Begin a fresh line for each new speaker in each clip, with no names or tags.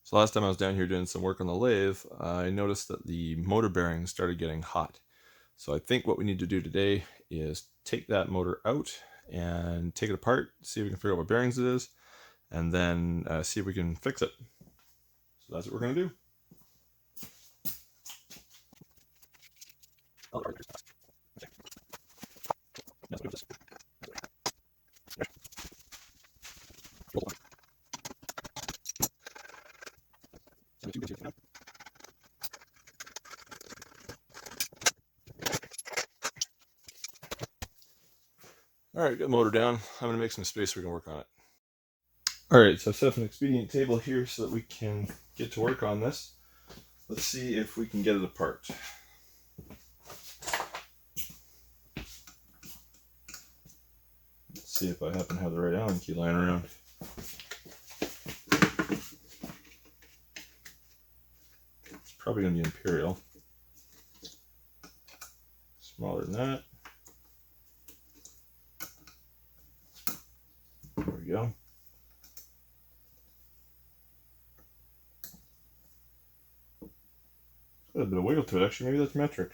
So last time I was down here doing some work on the lathe, I noticed that the motor bearings started getting hot. So I think what we need to do today is take that motor out and take it apart, see if we can figure out what bearings it is, and then see if we can fix it. So that's what we're going to do. Alright, got the motor down. I'm going to make some space so we can work on it. Alright, so I've set up an expedient table here so that we can get to work on this. Let's see if we can get it apart. Let's see if I happen to have the right Allen key lying around. It's probably going to be Imperial. Smaller than that. There we go. Got a bit of wiggle to it, actually. Maybe that's metric.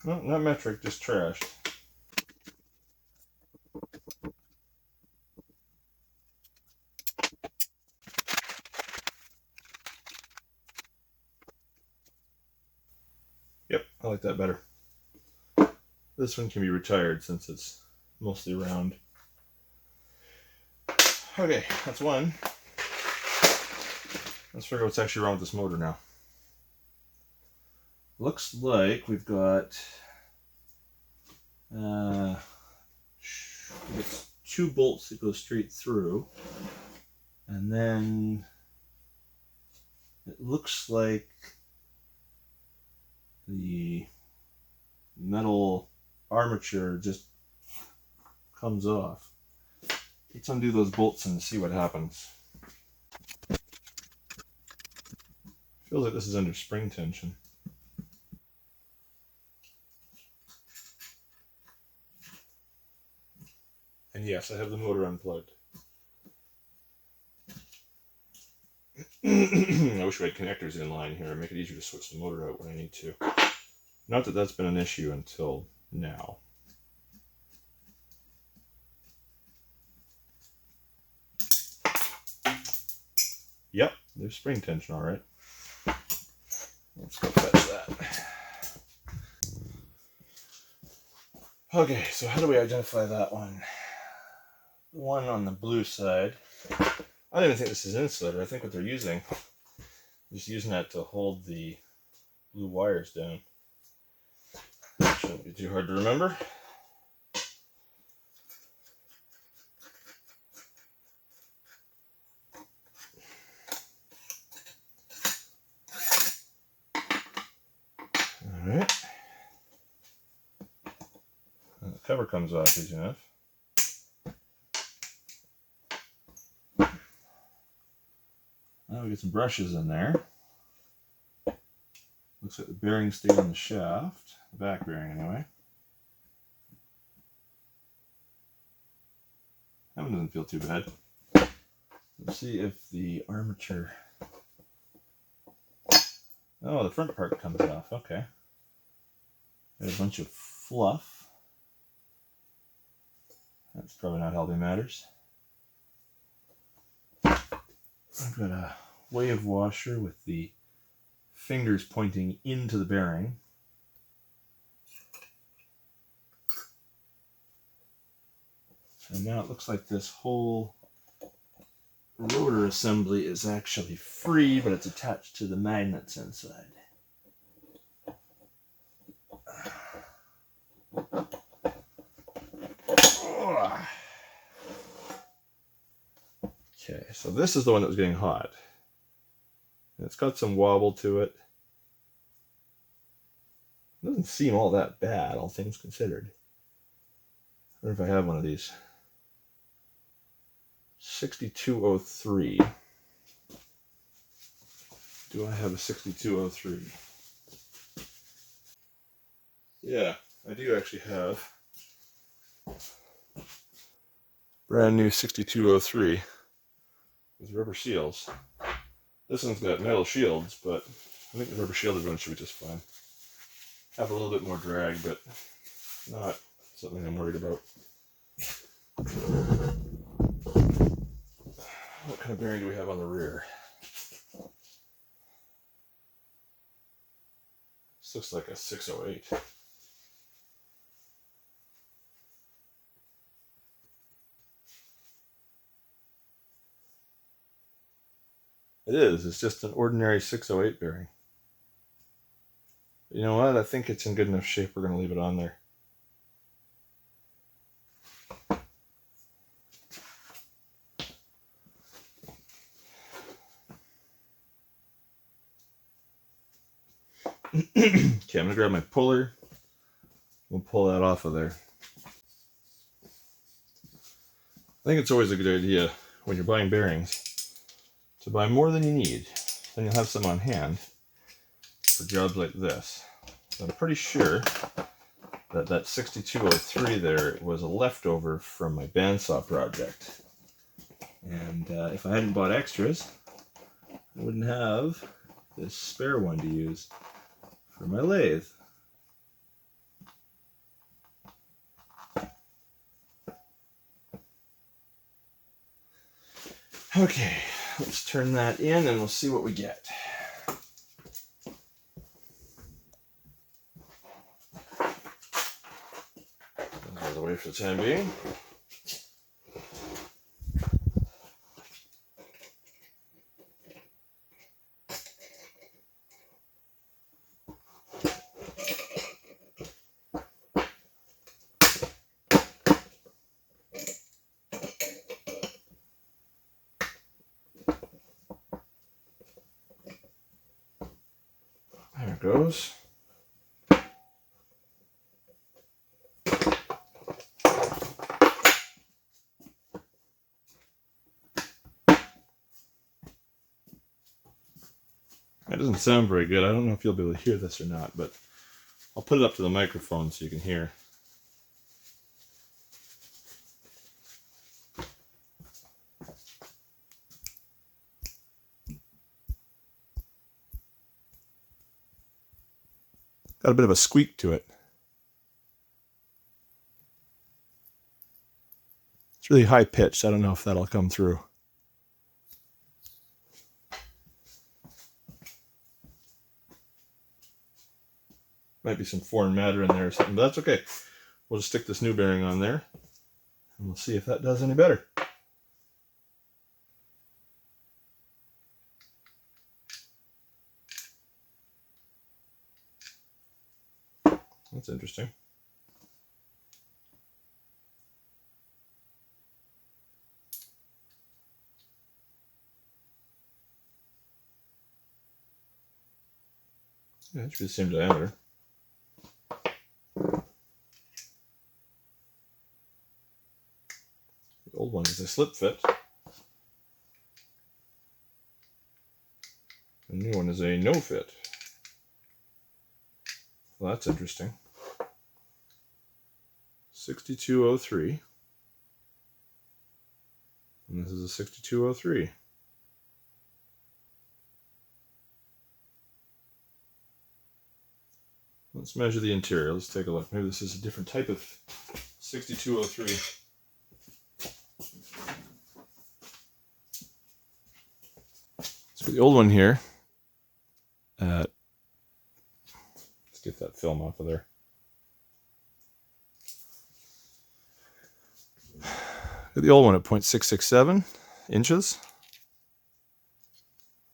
No, not metric, just trashed. Yep, I like that better. This one can be retired since it's mostly round. Okay, that's one. Let's figure out what's actually wrong with this motor now. Looks like we've got two bolts that go straight through, and then it looks like the metal armature just comes off. Let's undo those bolts and see what happens. Feels like this is under spring tension. And yes, I have the motor unplugged. I wish we had connectors in line here and make it easier to switch the motor out when I need to. Not that that's been an issue until now. Yep, there's spring tension, all right. Let's go fetch that. Okay, so how do we identify that one? The one on the blue side. I don't even think this is insulator. I think what they're using, just using that to hold the blue wires down. Shouldn't be too hard to remember. Alright. The cover comes off easy enough. Now we get some brushes in there. Looks like the bearing stayed on the shaft, the back bearing anyway. That one doesn't feel too bad. Let's see if the armature... Oh, the front part comes off, okay. Got a bunch of fluff. That's probably not helping matters. I've got a wave washer with the fingers pointing into the bearing. And now it looks like this whole rotor assembly is actually free, but it's attached to the magnets inside. Okay, so this is the one that was getting hot. And it's got some wobble to it. It doesn't seem all that bad, all things considered. I wonder if I have one of these. 6203. do I have a 6203? Yeah, I do actually have brand new 6203 with rubber seals. This one's got metal shields, but I think the rubber shielded one should be just fine. Have a little bit more drag, but not something I'm worried about. What kind of bearing do we have on the rear? This looks like a 608. It is. It's just an ordinary 608 bearing. You know what? I think it's in good enough shape. We're going to leave it on there. Okay, I'm going to grab my puller. We'll pull that off of there. I think it's always a good idea when you're buying bearings to buy more than you need. Then you'll have some on hand for jobs like this. So I'm pretty sure that that 6203 there was a leftover from my bandsaw project. And if I hadn't bought extras, I wouldn't have this spare one to use for my lathe. Okay, let's turn that in and we'll see what we get. Out of the way for the time being. There it goes. That doesn't sound very good. I don't know if you'll be able to hear this or not, but I'll put it up to the microphone so you can hear. Got a bit of a squeak to it. It's really high pitched. I don't know if that'll come through. Might be some foreign matter in there or something, but that's okay. We'll just stick this new bearing on there and we'll see if that does any better. That's interesting. Yeah, it should be the same diameter. The old one is a slip fit. The new one is a no fit. Well, that's interesting. 6203. And this is a 6203. Let's measure the interior. Let's take a look. Maybe this is a different type of 6203. So the old one here. Let's get that film off of there. The old one at 0.667 inches.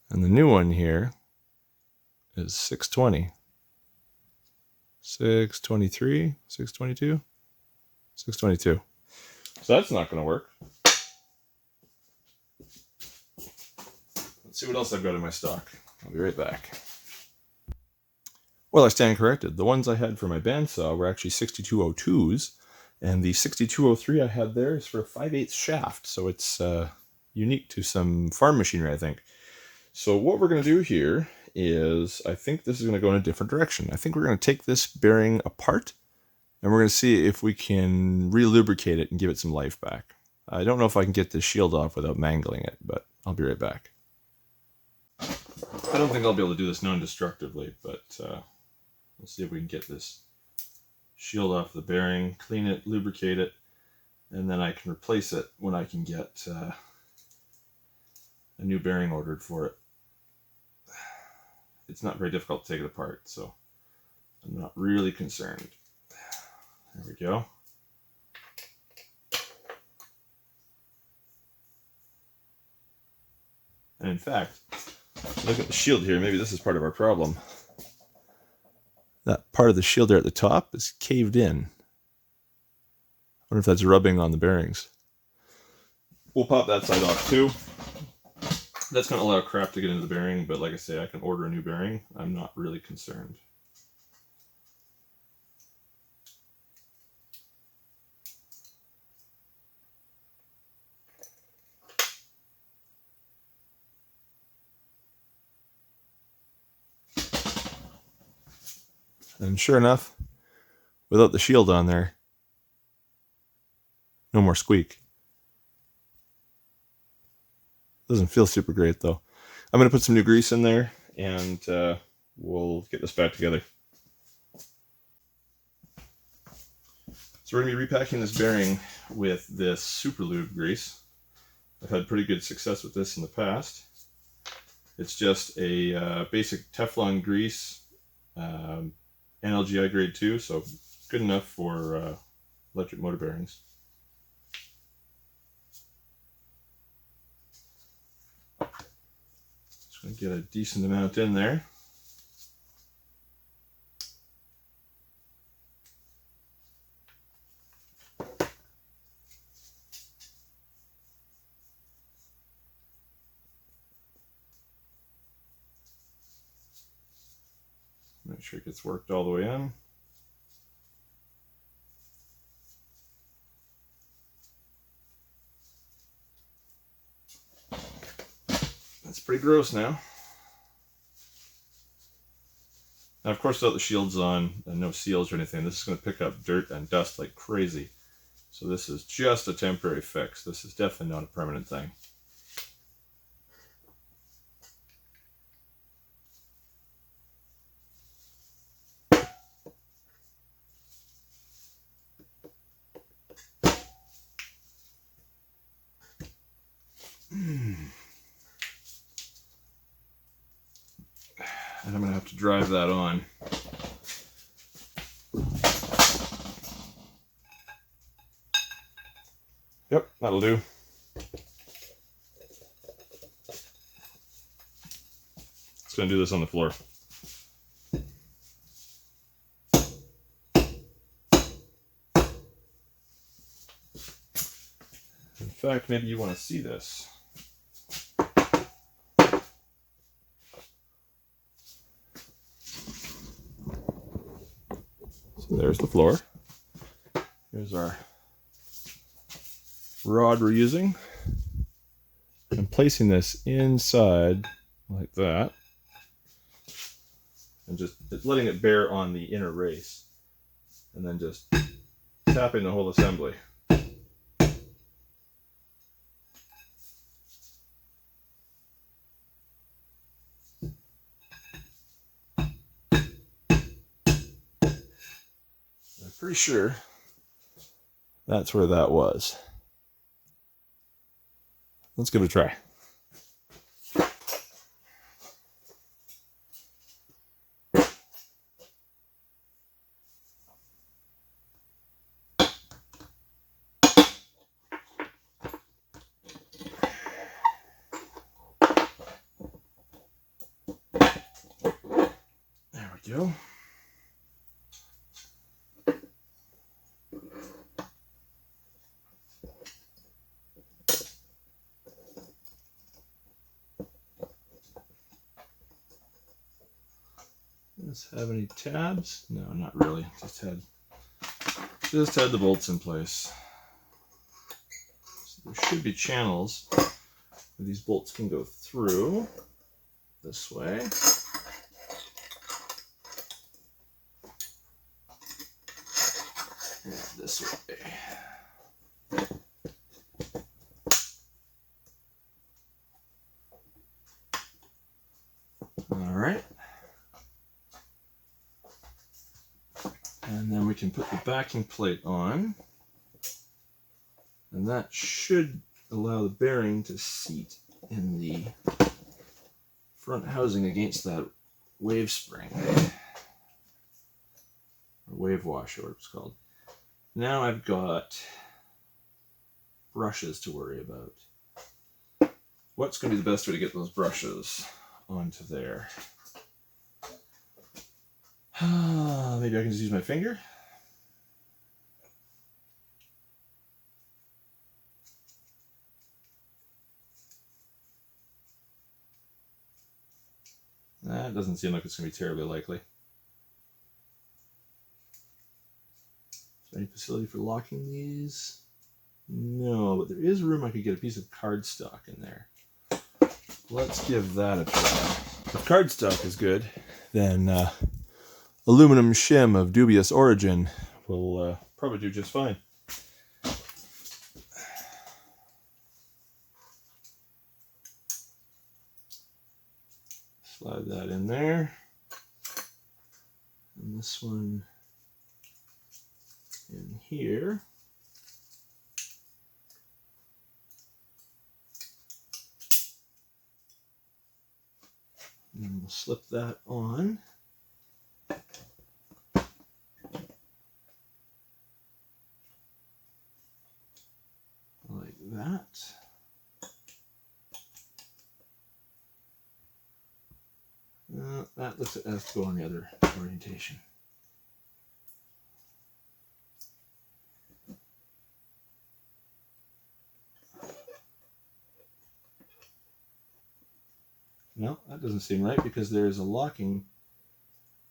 And the new one here is 620. 623, 622, 622. So that's not going to work. Let's see what else I've got in my stock. I'll be right back. Well, I stand corrected. The ones I had for my bandsaw were actually 6202s, and the 6203 I had there is for a 5/8 shaft, so it's unique to some farm machinery, I think. So what we're going to do here is, I think this is going to go in a different direction. I think we're going to take this bearing apart, and we're going to see if we can re-lubricate it and give it some life back. I don't know if I can get this shield off without mangling it, but I'll be right back. I don't think I'll be able to do this non-destructively, but we'll see if we can get this shield off the bearing, clean it, lubricate it, and then I can replace it when I can get a new bearing ordered for it. It's not very difficult to take it apart, so I'm not really concerned. There we go. And in fact, look at the shield here. Maybe this is part of our problem. That part of the shield there at the top is caved in. I wonder if that's rubbing on the bearings. We'll pop that side off too. That's going to allow crap to get into the bearing, but like I say, I can order a new bearing. I'm not really concerned. And sure enough, without the shield on there, no more squeak. Doesn't feel super great though. I'm going to put some new grease in there, and we'll get this back together. So we're going to be repacking this bearing with this Super Lube grease. I've had pretty good success with this in the past. It's just a basic Teflon grease, NLGI grade 2, so good enough for electric motor bearings. Just going to get a decent amount in there. Make sure it gets worked all the way in. That's pretty gross now. Now, of course, without the shields on and no seals or anything, this is going to pick up dirt and dust like crazy. So this is just a temporary fix. This is definitely not a permanent thing. And I'm going to have to drive that on. Yep, that'll do. Just going to do this on the floor. In fact, maybe you want to see this. So there's the floor. Here's our rod we're using. I'm placing this inside like that, and just letting it bear on the inner race, and then just tapping the whole assembly. I'm pretty sure that's where that was. Let's give it a try. There we go. Does this have any tabs? No, not really. Just had the bolts in place. So there should be channels where these bolts can go through. this way. And this way. All right. And then we can put the backing plate on. And that should allow the bearing to seat in the front housing against that wave spring. Or wave washer, what it's called. Now I've got brushes to worry about. What's going to be the best way to get those brushes onto there? Maybe I can just use my finger. That doesn't seem like it's going to be terribly likely. Is there any facility for locking these? No, but there is room I could get a piece of cardstock in there. Let's give that a try. If cardstock is good, then aluminum shim of dubious origin will probably do just fine. Slide that in there. And this one in here. And we'll slip that on. Like that. That looks like it has to go on the other orientation. No, that doesn't seem right because there's a locking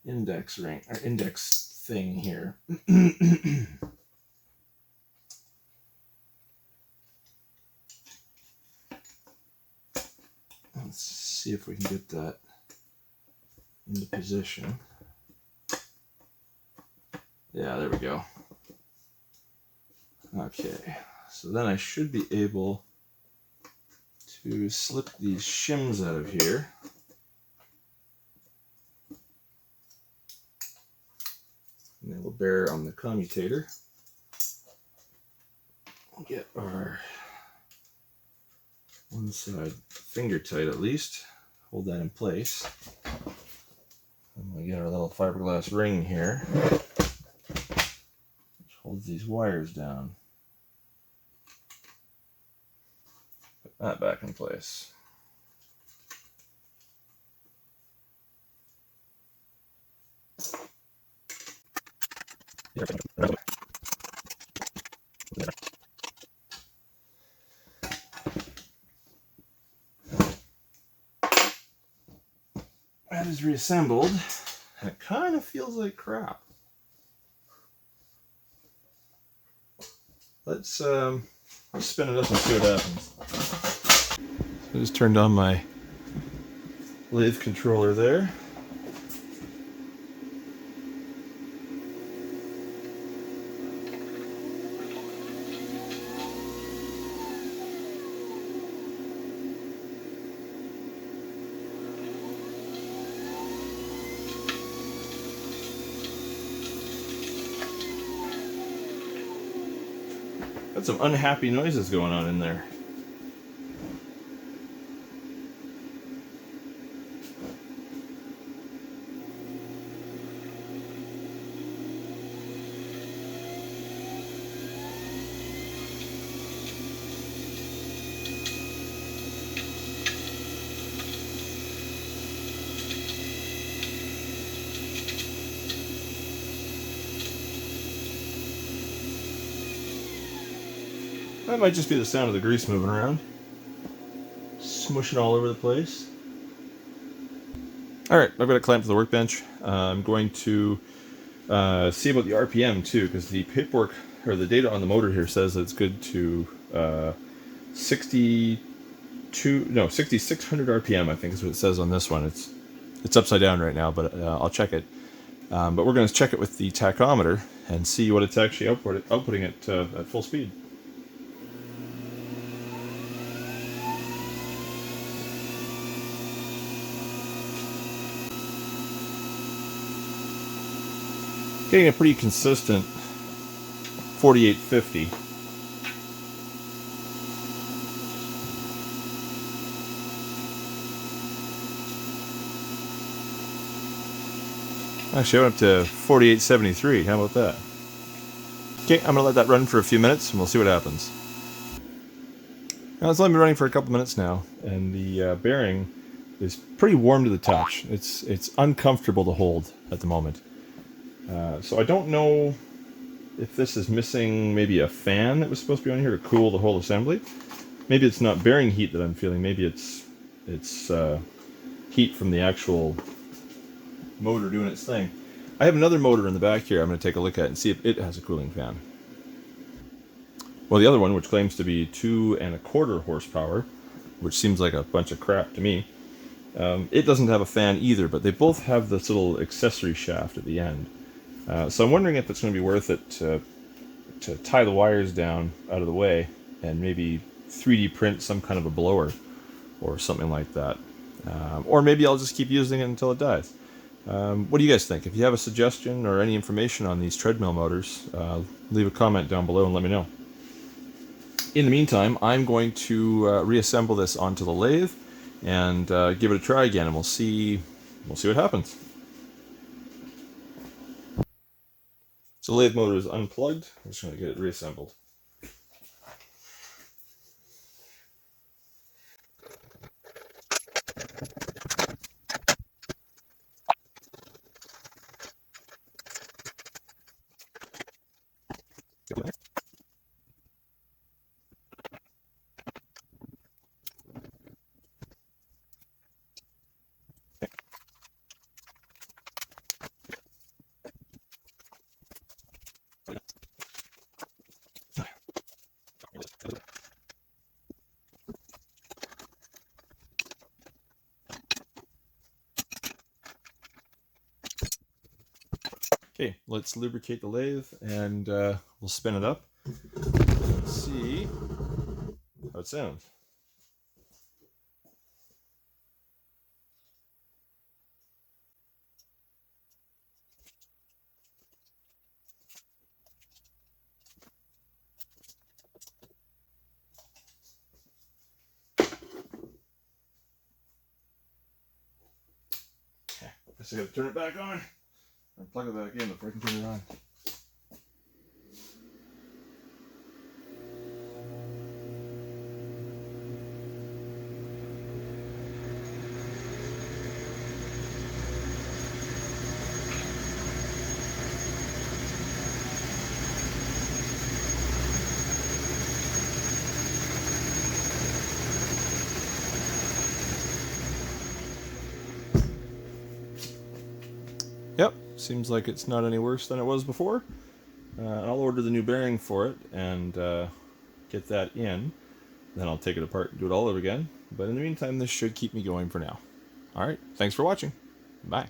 index ring or index thing here. Let's see if we can get that into position. Yeah, there we go. Okay, so then I should be able to slip these shims out of here. And they will bear on the commutator. We'll get our one side finger tight at least. Hold that in place. And we get our little fiberglass ring here, which holds these wires down. Put that back in place. That is reassembled, and it kind of feels like crap. Let's spin it up and see what happens. So I just turned on my lathe controller there. Got some unhappy noises going on in there. That might just be the sound of the grease moving around. Smushing all over the place. Alright, I've got it clamped to the workbench. I'm going to see about the RPM too, because the paperwork, or the data on the motor here says that it's good to 60 6,600 RPM, I think is what it says on this one. It's upside down right now, but I'll check it. But we're going to check it with the tachometer and see what it's actually outputting at full speed. Getting a pretty consistent 4850. Actually, I went up to 4873. How about that? Okay, I'm going to let that run for a few minutes and we'll see what happens. Now, it's only been running for a couple minutes now, and the bearing is pretty warm to the touch. It's uncomfortable to hold at the moment. So I don't know if this is missing maybe a fan that was supposed to be on here to cool the whole assembly. Maybe it's not bearing heat that I'm feeling. Maybe it's heat from the actual motor doing its thing. I have another motor in the back here I'm going to take a look at and see if it has a cooling fan. Well, the other one, which claims to be 2¼ horsepower, which seems like a bunch of crap to me, it doesn't have a fan either, but they both have this little accessory shaft at the end. So I'm wondering if it's going to be worth it to tie the wires down out of the way and maybe 3D print some kind of a blower or something like that. Or maybe I'll just keep using it until it dies. What do you guys think? If you have a suggestion or any information on these treadmill motors, leave a comment down below and let me know. In the meantime, I'm going to reassemble this onto the lathe and give it a try again, and we'll see what happens. So the lathe motor is unplugged. I'm just going to get it reassembled. Okay, let's lubricate the lathe and we'll spin it up and see how it sounds. Guess I gotta turn it back on and plug it back in before I can turn it on. Yep, seems like it's not any worse than it was before. I'll order the new bearing for it and get that in. Then I'll take it apart and do it all over again. But in the meantime, this should keep me going for now. Alright, thanks for watching. Bye.